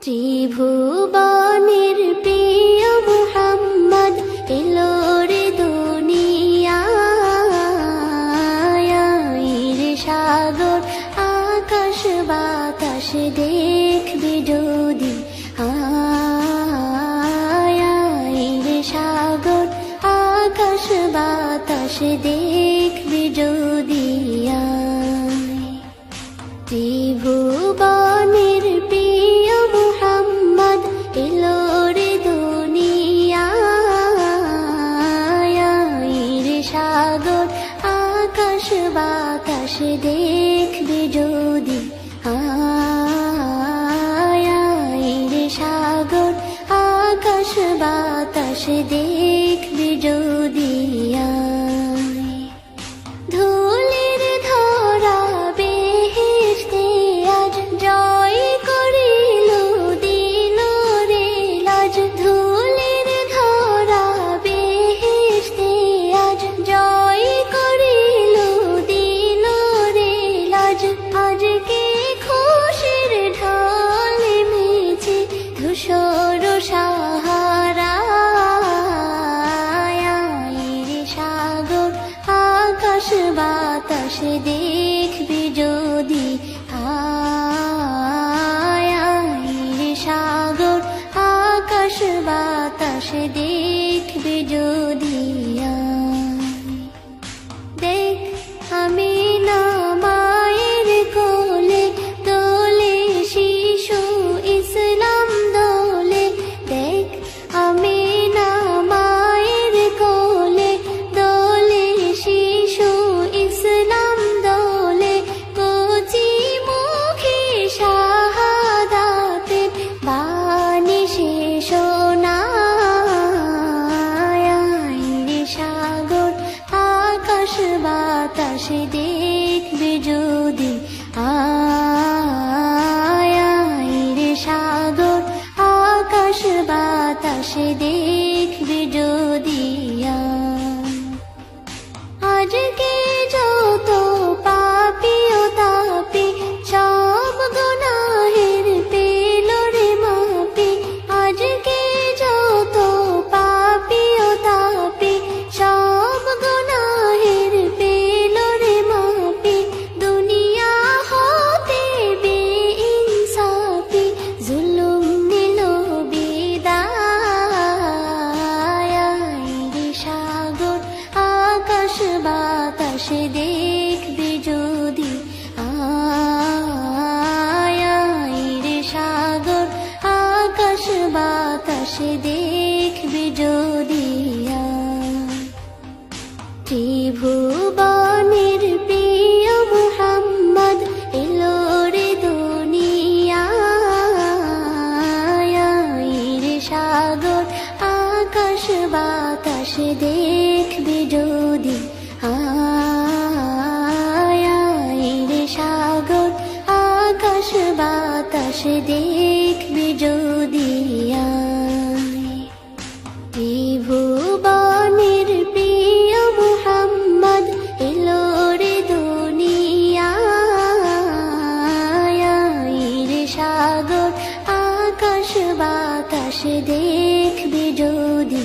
ত্রিভুবনের প্রিয় মুহাম্মদ এলো রে দুনিয়ায়, সাগর আকাশ বাতাস দেখবি যদি, সাগর আকাশ বাতাস দেখবি যদি। ত্রিভুবনের প্রিয় মুহাম্মদ এলো রে দুনিয়ায়, সাগর আকাশ বাতাস দেখবি যদি, সাগর আকাশ বাতাস দেখবি যদি। ধুলির ধরা বেহেশতে আজ জয় করিল দিল রে লাজ, ধুলির ধরা বেহেশতে আজ জয় করিল দিল রে লাজ। আজকে খুশির ঢল মেছে ধূসর সাহারা, সাগর আকাশ বাতাস দেখবি যদি, সাগর আকাশ বাতাস দেখবি যদি। দেখ আমি না মায়ের কোলে দোলে শিশু ইসলাম দোলে, দেখ আমি না মায়ের কোলে দোলে শিশু ইসলাম দোলে। কচি মুখে শাহাদাতের বাণী শেষ শোনায়, সাগর আকাশ বাতাস দেখবি যদি, সাগর আকাশ বাতাস দেখবি যদি। আজকে যত পাপী ও তাপী সব গুনাহের পেল রে মাপি, আজকে যত পাপী ও তাপী সব গুনাহের পেল রে মাপি। দুনিয়া হতে বেইনসাফি জুলুম নিল বিদায়, সাগর আকাশ বাতাস দেখবি যদি, সাগর আকাশ বাতাস দেখবি যদি। ত্রিভুবনের প্রিয় মুহাম্মদ এলো রে দুনিয়ায়, সাগর আকাশ বাতাস দেখবি যদি, সাগর আকাশ বাতাস দেখবি যদি। ত্রিভুবনের প্রিয় মুহাম্মদ এলো রে দুনিয়ায়, সাগর আকাশ বাতাস দেখবি যদি।